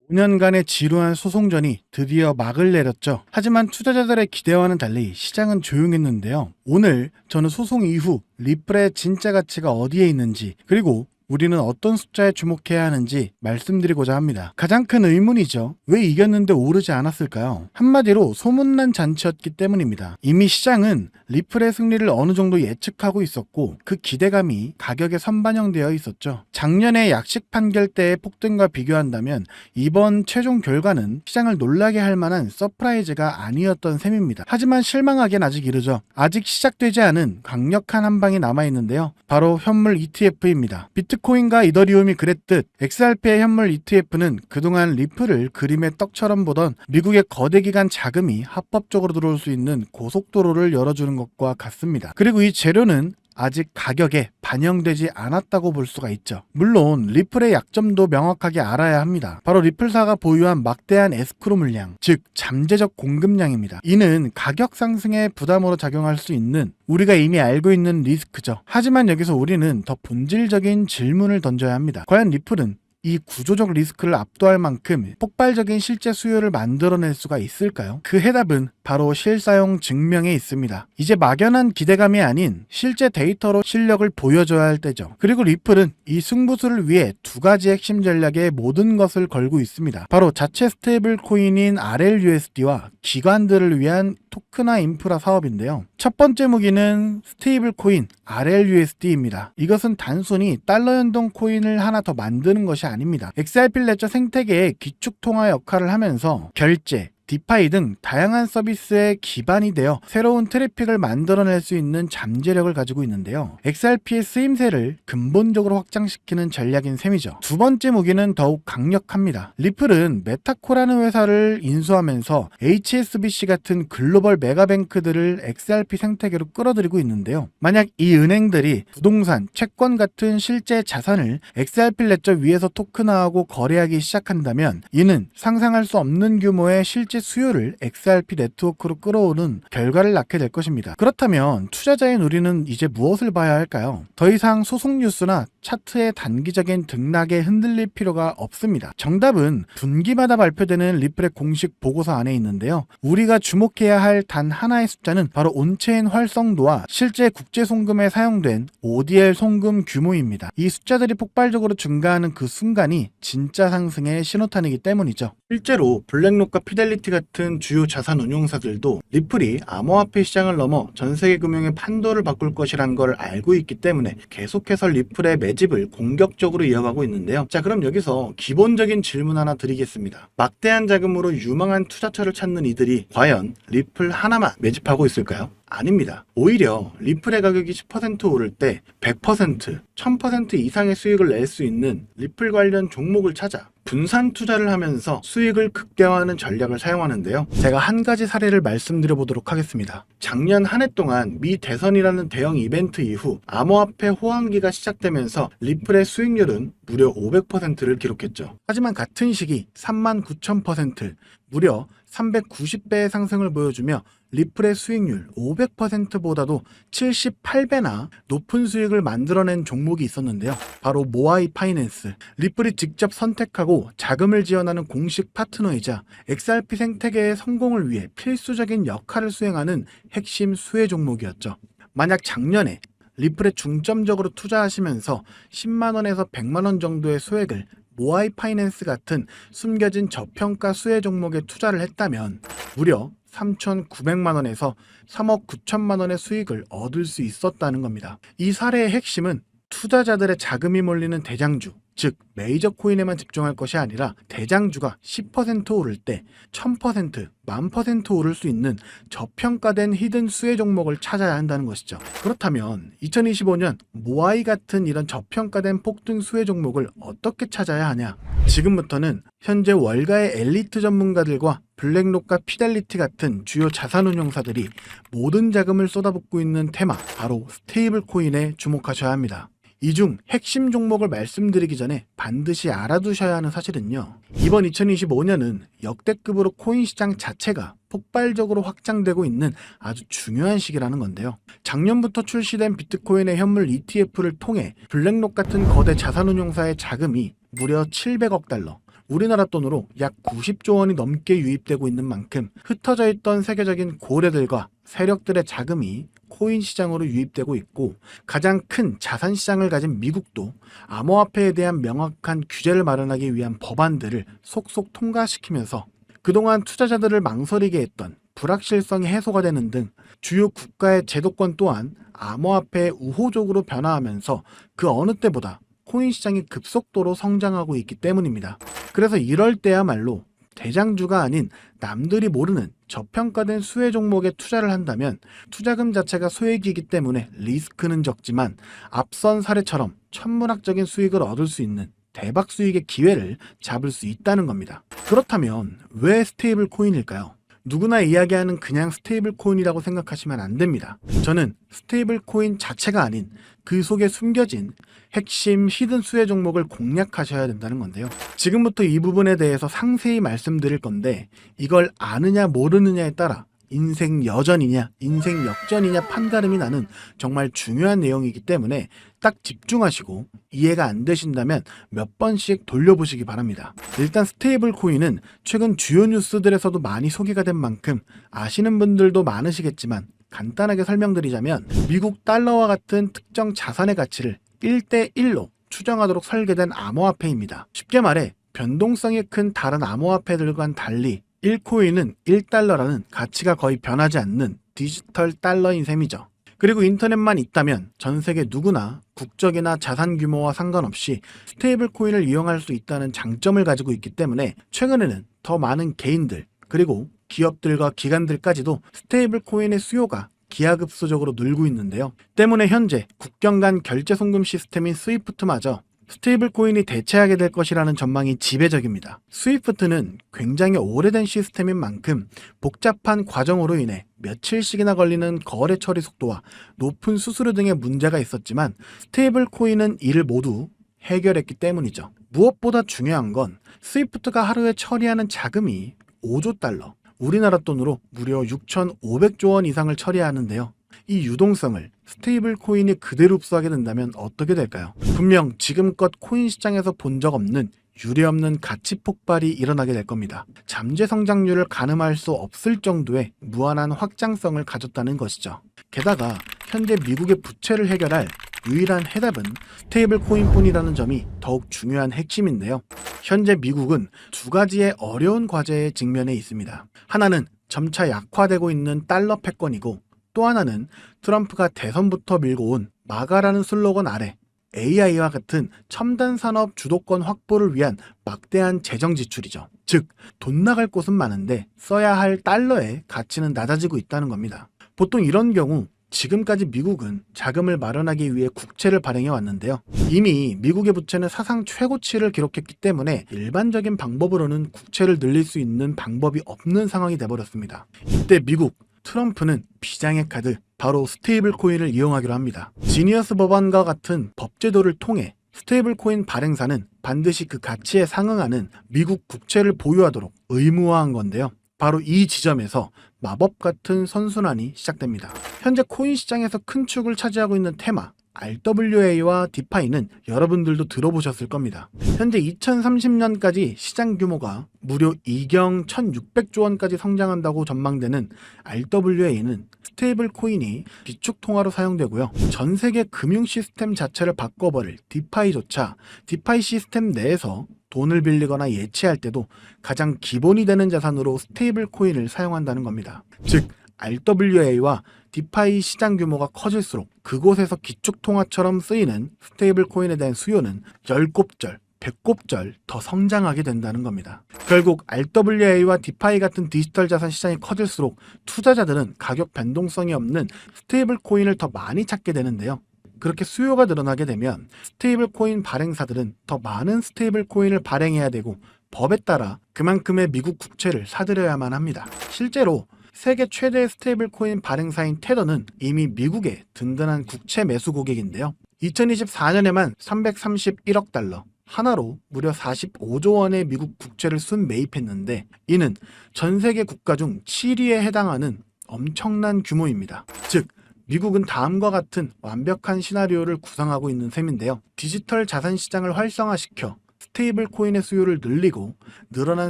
5년간의 지루한 소송전이 드디어 막을 내렸죠. 하지만 투자자들의 기대와는 달리 시장은 조용했는데요. 오늘 저는 소송 이후 리플의 진짜 가치가 어디에 있는지, 그리고 우리는 어떤 숫자에 주목해야 하는지 말씀드리고자 합니다. 가장 큰 의문이죠. 왜 이겼는데 오르지 않았을까요? 한마디로 소문난 잔치였기 때문입니다. 이미 시장은 리플의 승리를 어느 정도 예측하고 있었고 그 기대감이 가격에 선반영되어 있었죠. 작년의 약식 판결 때의 폭등과 비교한다면 이번 최종 결과는 시장을 놀라게 할 만한 서프라이즈가 아니었던 셈입니다. 하지만 실망하기엔 아직 이르죠. 아직 시작되지 않은 강력한 한방이 남아있는데요. 바로 현물 ETF입니다. 비트코인과 이더리움이 그랬듯 XRP의 현물 ETF는 그동안 리플을 그림의 떡처럼 보던 미국의 거대 기관 자금이 합법적으로 들어올 수 있는 고속도로를 열어주는 것과 같습니다. 그리고 이 재료는 아직 가격에 반영되지 않았다고 볼 수가 있죠. 물론 리플의 약점도 명확하게 알아야 합니다. 바로 리플사가 보유한 막대한 에스크로 물량, 즉 잠재적 공급량입니다. 이는 가격 상승에 부담으로 작용할 수 있는 우리가 이미 알고 있는 리스크죠. 하지만 여기서 우리는 더 본질적인 질문을 던져야 합니다. 과연 리플은 이 구조적 리스크를 압도할 만큼 폭발적인 실제 수요를 만들어낼 수가 있을까요? 그 해답은 바로 실사용 증명에 있습니다. 이제 막연한 기대감이 아닌 실제 데이터로 실력을 보여줘야 할 때죠. 그리고 리플은 이 승부수를 위해 두 가지 핵심 전략에 모든 것을 걸고 있습니다. 바로 자체 스테이블 코인인 RLUSD와 기관들을 위한 토크나 인프라 사업인데요. 첫 번째 무기는 스테이블 코인 RLUSD입니다. 이것은 단순히 달러 연동 코인을 하나 더 만드는 것이 아닙니다. XRP 레저 생태계의 기축 통화 역할을 하면서 결제, 디파이 등 다양한 서비스의 기반이 되어 새로운 트래픽을 만들어낼 수 있는 잠재력을 가지고 있는데요. XRP의 쓰임새를 근본적으로 확장시키는 전략인 셈이죠. 두 번째 무기는 더욱 강력합니다. 리플은 메타코라는 회사를 인수하면서 HSBC 같은 글로벌 메가뱅크들을 XRP 생태계로 끌어들이고 있는데요. 만약 이 은행들이 부동산, 채권 같은 실제 자산을 XRP 레저 위에서 토큰화하고 거래하기 시작한다면 이는 상상할 수 없는 규모의 실제 수요를 XRP 네트워크로 끌어오는 결과를 낳게 될 것입니다. 그렇다면 투자자인 우리는 이제 무엇을 봐야 할까요? 더 이상 소송 뉴스나 차트의 단기적인 등락에 흔들릴 필요가 없습니다. 정답은 분기마다 발표되는 리플의 공식 보고서 안에 있는데요. 우리가 주목해야 할 단 하나의 숫자는 바로 온체인 활성도와 실제 국제 송금에 사용된 ODL 송금 규모입니다. 이 숫자들이 폭발적으로 증가하는 그 순간이 진짜 상승의 신호탄이기 때문이죠. 실제로 블랙록과 피델리티 같은 주요 자산 운용사들도 리플이 암호화폐 시장을 넘어 전세계 금융의 판도를 바꿀 것이란 걸 알고 있기 때문에 계속해서 리플의 매집을 공격적으로 이어가고 있는데요. 자, 그럼 여기서 기본적인 질문 하나 드리겠습니다. 막대한 자금으로 유망한 투자처를 찾는 이들이 과연 리플 하나만 매집하고 있을까요? 아닙니다. 오히려 리플의 가격이 10% 오를 때 100%, 1000% 이상의 수익을 낼 수 있는 리플 관련 종목을 찾아 분산 투자를 하면서 수익을 극대화하는 전략을 사용하는데요. 제가 한 가지 사례를 말씀드려 보도록 하겠습니다. 작년 한 해 동안 미 대선이라는 대형 이벤트 이후 암호화폐 호황기가 시작되면서 리플의 수익률은 무려 500%를 기록했죠. 하지만 같은 시기 39,000%, 무려 390배의 상승을 보여주며 리플의 수익률 500%보다도 78배나 높은 수익을 만들어낸 종목이 있었는데요. 바로 모아이 파이낸스. 리플이 직접 선택하고 자금을 지원하는 공식 파트너이자 XRP 생태계의 성공을 위해 필수적인 역할을 수행하는 핵심 수혜 종목이었죠. 만약 작년에 리플에 중점적으로 투자하시면서 10만원에서 100만원 정도의 소액을 모아이 파이낸스 같은 숨겨진 저평가 수혜 종목에 투자를 했다면 무려 3,900만원에서 3억 9천만원의 수익을 얻을 수 있었다는 겁니다. 이 사례의 핵심은 투자자들의 자금이 몰리는 대장주, 즉 메이저 코인에만 집중할 것이 아니라 대장주가 10% 오를 때 1000%, 10,000% 오를 수 있는 저평가된 히든 수혜 종목을 찾아야 한다는 것이죠. 그렇다면 2025년 모아이 같은 이런 저평가된 폭등 수혜 종목을 어떻게 찾아야 하냐? 지금부터는 현재 월가의 엘리트 전문가들과 블랙록과 피델리티 같은 주요 자산운용사들이 모든 자금을 쏟아붓고 있는 테마, 바로 스테이블 코인에 주목하셔야 합니다. 이 중 핵심 종목을 말씀드리기 전에 반드시 알아두셔야 하는 사실은요. 이번 2025년은 역대급으로 코인 시장 자체가 폭발적으로 확장되고 있는 아주 중요한 시기라는 건데요. 작년부터 출시된 비트코인의 현물 ETF를 통해 블랙록 같은 거대 자산운용사의 자금이 무려 700억 달러, 우리나라 돈으로 약 90조 원이 넘게 유입되고 있는 만큼 흩어져 있던 세계적인 고래들과 세력들의 자금이 코인 시장으로 유입되고 있고, 가장 큰 자산 시장을 가진 미국도 암호화폐에 대한 명확한 규제를 마련하기 위한 법안들을 속속 통과시키면서 그동안 투자자들을 망설이게 했던 불확실성이 해소가 되는 등 주요 국가의 제도권 또한 암호화폐에 우호적으로 변화하면서 그 어느 때보다 코인 시장이 급속도로 성장하고 있기 때문입니다. 그래서 이럴 때야말로 대장주가 아닌 남들이 모르는 저평가된 수혜 종목에 투자를 한다면 투자금 자체가 소액이기 때문에 리스크는 적지만 앞선 사례처럼 천문학적인 수익을 얻을 수 있는 대박 수익의 기회를 잡을 수 있다는 겁니다. 그렇다면 왜 스테이블 코인일까요? 누구나 이야기하는 그냥 스테이블 코인이라고 생각하시면 안 됩니다. 저는 스테이블 코인 자체가 아닌 그 속에 숨겨진 핵심 히든 수혜 종목을 공략하셔야 된다는 건데요. 지금부터 이 부분에 대해서 상세히 말씀드릴 건데, 이걸 아느냐 모르느냐에 따라 인생 여전이냐 인생 역전이냐 판가름이 나는 정말 중요한 내용이기 때문에 딱 집중하시고 이해가 안 되신다면 몇 번씩 돌려보시기 바랍니다. 일단 스테이블 코인은 최근 주요 뉴스들에서도 많이 소개가 된 만큼 아시는 분들도 많으시겠지만, 간단하게 설명드리자면 미국 달러와 같은 특정 자산의 가치를 1대1로 추정하도록 설계된 암호화폐입니다. 쉽게 말해 변동성이 큰 다른 암호화폐들과는 달리 1코인은 1달러라는 가치가 거의 변하지 않는 디지털 달러인 셈이죠. 그리고 인터넷만 있다면 전 세계 누구나 국적이나 자산 규모와 상관없이 스테이블 코인을 이용할 수 있다는 장점을 가지고 있기 때문에 최근에는 더 많은 개인들 그리고 기업들과 기관들까지도 스테이블 코인의 수요가 기하급수적으로 늘고 있는데요. 때문에 현재 국경 간 결제 송금 시스템인 스위프트마저 스테이블 코인이 대체하게 될 것이라는 전망이 지배적입니다. 스위프트는 굉장히 오래된 시스템인 만큼 복잡한 과정으로 인해 며칠씩이나 걸리는 거래 처리 속도와 높은 수수료 등의 문제가 있었지만, 스테이블 코인은 이를 모두 해결했기 때문이죠. 무엇보다 중요한 건 스위프트가 하루에 처리하는 자금이 5조 달러, 우리나라 돈으로 무려 6,500조 원 이상을 처리하는데요. 이 유동성을 스테이블 코인이 그대로 흡수하게 된다면 어떻게 될까요? 분명 지금껏 코인 시장에서 본 적 없는 유례없는 가치 폭발이 일어나게 될 겁니다. 잠재 성장률을 가늠할 수 없을 정도의 무한한 확장성을 가졌다는 것이죠. 게다가 현재 미국의 부채를 해결할 유일한 해답은 스테이블 코인뿐이라는 점이 더욱 중요한 핵심인데요. 현재 미국은 두 가지의 어려운 과제에 직면해 있습니다. 하나는 점차 약화되고 있는 달러 패권이고, 또 하나는 트럼프가 대선부터 밀고 온 마가라는 슬로건 아래 AI와 같은 첨단 산업 주도권 확보를 위한 막대한 재정 지출이죠. 즉, 돈 나갈 곳은 많은데 써야 할 달러의 가치는 낮아지고 있다는 겁니다. 보통 이런 경우 지금까지 미국은 자금을 마련하기 위해 국채를 발행해 왔는데요. 이미 미국의 부채는 사상 최고치를 기록했기 때문에 일반적인 방법으로는 국채를 늘릴 수 있는 방법이 없는 상황이 돼버렸습니다. 이때 미국 트럼프는 비장의 카드, 바로 스테이블 코인을 이용하기로 합니다. 지니어스 법안과 같은 법제도를 통해 스테이블 코인 발행사는 반드시 그 가치에 상응하는 미국 국채를 보유하도록 의무화한 건데요. 바로 이 지점에서 마법 같은 선순환이 시작됩니다. 현재 코인 시장에서 큰 축을 차지하고 있는 테마 RWA와 디파이는 여러분들도 들어보셨을 겁니다. 현재 2030년까지 시장 규모가 무려 2경 1600조 원까지 성장한다고 전망되는 RWA는 스테이블 코인이 비축 통화로 사용되고요. 전 세계 금융 시스템 자체를 바꿔버릴 디파이조차 디파이 시스템 내에서 돈을 빌리거나 예치할 때도 가장 기본이 되는 자산으로 스테이블 코인을 사용한다는 겁니다. 즉, RWA와 디파이 시장 규모가 커질수록 그곳에서 기축통화처럼 쓰이는 스테이블 코인에 대한 수요는 10곱절, 100곱절 더 성장하게 된다는 겁니다. 결국 RWA와 디파이 같은 디지털 자산 시장이 커질수록 투자자들은 가격 변동성이 없는 스테이블 코인을 더 많이 찾게 되는데요. 그렇게 수요가 늘어나게 되면 스테이블 코인 발행사들은 더 많은 스테이블 코인을 발행해야 되고, 법에 따라 그만큼의 미국 국채를 사들여야만 합니다. 실제로 세계 최대의 스테이블 코인 발행사인 테더는 이미 미국의 든든한 국채 매수 고객인데요. 2024년에만 331억 달러, 하나로 무려 45조 원의 미국 국채를 순매입했는데, 이는 전 세계 국가 중 7위에 해당하는 엄청난 규모입니다. 즉, 미국은 다음과 같은 완벽한 시나리오를 구상하고 있는 셈인데요. 디지털 자산 시장을 활성화시켜 스테이블 코인의 수요를 늘리고 늘어난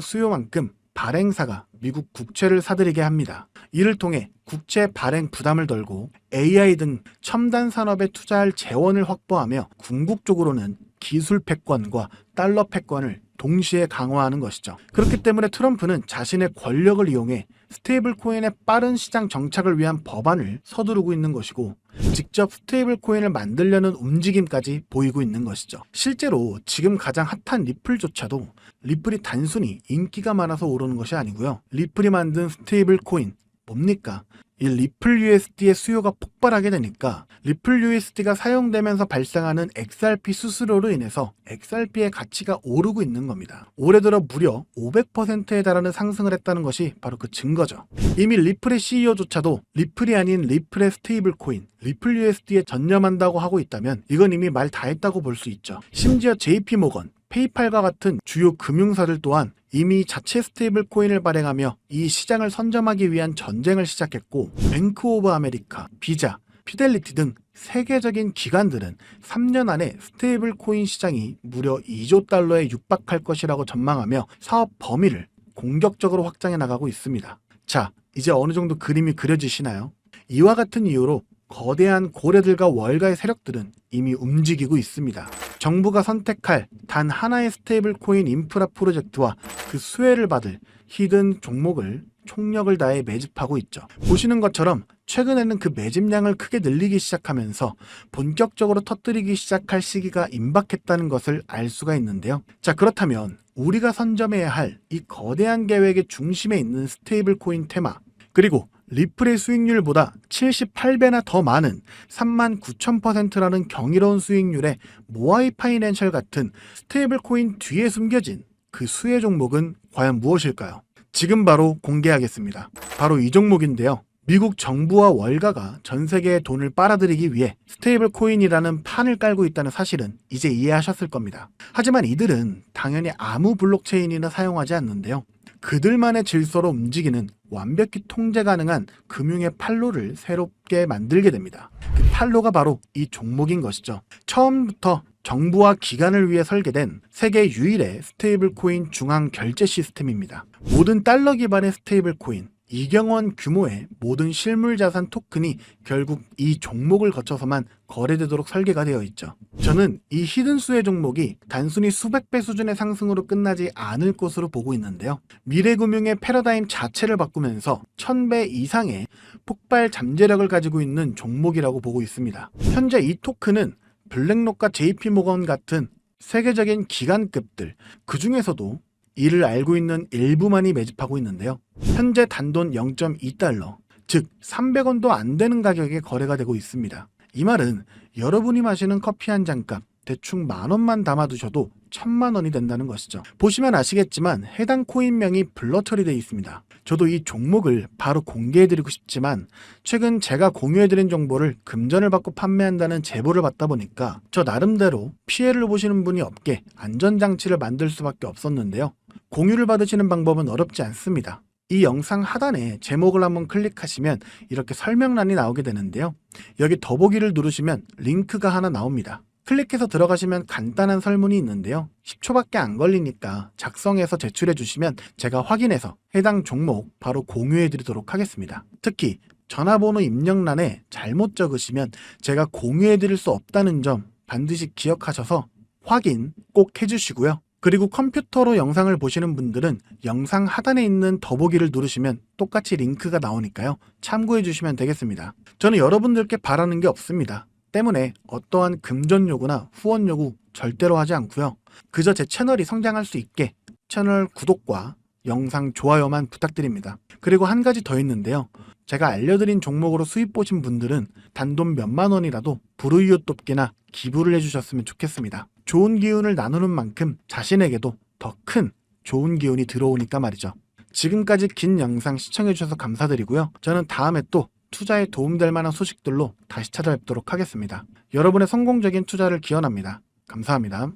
수요만큼 발행사가 미국 국채를 사들이게 합니다. 이를 통해 국채 발행 부담을 덜고 AI 등 첨단 산업에 투자할 재원을 확보하며 궁극적으로는 기술 패권과 달러 패권을 동시에 강화하는 것이죠. 그렇기 때문에 트럼프는 자신의 권력을 이용해 스테이블 코인의 빠른 시장 정착을 위한 법안을 서두르고 있는 것이고 직접 스테이블 코인을 만들려는 움직임까지 보이고 있는 것이죠. 실제로 지금 가장 핫한 리플조차도 리플이 단순히 인기가 많아서 오르는 것이 아니고요. 리플이 만든 스테이블 코인 뭡니까? 이 리플 USD의 수요가 폭발하게 되니까 리플 USD가 사용되면서 발생하는 XRP 수수료로 인해서 XRP의 가치가 오르고 있는 겁니다. 올해 들어 무려 500%에 달하는 상승을 했다는 것이 바로 그 증거죠. 이미 리플의 CEO조차도 리플이 아닌 리플의 스테이블 코인, 리플 USD에 전념한다고 하고 있다면 이건 이미 말 다 했다고 볼 수 있죠. 심지어 JP모건, 페이팔과 같은 주요 금융사들 또한 이미 자체 스테이블 코인을 발행하며 이 시장을 선점하기 위한 전쟁을 시작했고 뱅크 오브 아메리카, 비자, 피델리티 등 세계적인 기관들은 3년 안에 스테이블 코인 시장이 무려 2조 달러에 육박할 것이라고 전망하며 사업 범위를 공격적으로 확장해 나가고 있습니다. 자, 이제 어느 정도 그림이 그려지시나요? 이와 같은 이유로 거대한 고래들과 월가의 세력들은 이미 움직이고 있습니다. 정부가 선택할 단 하나의 스테이블 코인 인프라 프로젝트와 그 수혜를 받을 히든 종목을 총력을 다해 매집하고 있죠. 보시는 것처럼 최근에는 그 매집량을 크게 늘리기 시작하면서 본격적으로 터뜨리기 시작할 시기가 임박했다는 것을 알 수가 있는데요. 자, 그렇다면 우리가 선점해야 할 이 거대한 계획의 중심에 있는 스테이블 코인 테마, 그리고 리플의 수익률보다 78배나 더 많은 39,000%라는 경이로운 수익률의 모아이 파이낸셜 같은 스테이블 코인 뒤에 숨겨진 그 수혜 종목은 과연 무엇일까요? 지금 바로 공개하겠습니다. 바로 이 종목인데요. 미국 정부와 월가가 전 세계의 돈을 빨아들이기 위해 스테이블 코인이라는 판을 깔고 있다는 사실은 이제 이해하셨을 겁니다. 하지만 이들은 당연히 아무 블록체인이나 사용하지 않는데요. 그들만의 질서로 움직이는 완벽히 통제 가능한 금융의 판로를 새롭게 만들게 됩니다. 그 판로가 바로 이 종목인 것이죠. 처음부터 정부와 기관을 위해 설계된 세계 유일의 스테이블 코인 중앙 결제 시스템입니다. 모든 달러 기반의 스테이블 코인, 2경원 규모의 모든 실물 자산 토큰이 결국 이 종목을 거쳐서만 거래되도록 설계가 되어 있죠. 저는 이 히든 수혜 종목이 단순히 수백 배 수준의 상승으로 끝나지 않을 것으로 보고 있는데요. 미래금융의 패러다임 자체를 바꾸면서 1000배 이상의 폭발 잠재력을 가지고 있는 종목이라고 보고 있습니다. 현재 이 토큰은 블랙록과 JP모건 같은 세계적인 기관급들, 그 중에서도 이를 알고 있는 일부만이 매집하고 있는데요. 현재 단돈 0.2달러, 즉 300원도 안 되는 가격에 거래가 되고 있습니다. 이 말은 여러분이 마시는 커피 한 잔값 대충 10,000원만 담아두셔도 1,000,000원이 된다는 것이죠. 보시면 아시겠지만 해당 코인명이 블러 처리되어 있습니다. 저도 이 종목을 바로 공개해드리고 싶지만 최근 제가 공유해드린 정보를 금전을 받고 판매한다는 제보를 받다 보니까 저 나름대로 피해를 보시는 분이 없게 안전장치를 만들 수밖에 없었는데요. 공유를 받으시는 방법은 어렵지 않습니다. 이 영상 하단에 제목을 한번 클릭하시면 이렇게 설명란이 나오게 되는데요. 여기 더보기를 누르시면 링크가 하나 나옵니다. 클릭해서 들어가시면 간단한 설문이 있는데요. 10초밖에 안 걸리니까 작성해서 제출해 주시면 제가 확인해서 해당 종목 바로 공유해 드리도록 하겠습니다. 특히 전화번호 입력란에 잘못 적으시면 제가 공유해 드릴 수 없다는 점 반드시 기억하셔서 확인 꼭 해주시고요. 그리고 컴퓨터로 영상을 보시는 분들은 영상 하단에 있는 더보기를 누르시면 똑같이 링크가 나오니까요. 참고해 주시면 되겠습니다. 저는 여러분들께 바라는 게 없습니다. 때문에 어떠한 금전 요구나 후원 요구 절대로 하지 않고요. 그저 제 채널이 성장할 수 있게 채널 구독과 영상 좋아요만 부탁드립니다. 그리고 한 가지 더 있는데요. 제가 알려드린 종목으로 수익 보신 분들은 단돈 몇만 원이라도 불우이웃 돕기나 기부를 해주셨으면 좋겠습니다. 좋은 기운을 나누는 만큼 자신에게도 더 큰 좋은 기운이 들어오니까 말이죠. 지금까지 긴 영상 시청해주셔서 감사드리고요. 저는 다음에 또 투자에 도움될 만한 소식들로 다시 찾아뵙도록 하겠습니다. 여러분의 성공적인 투자를 기원합니다. 감사합니다.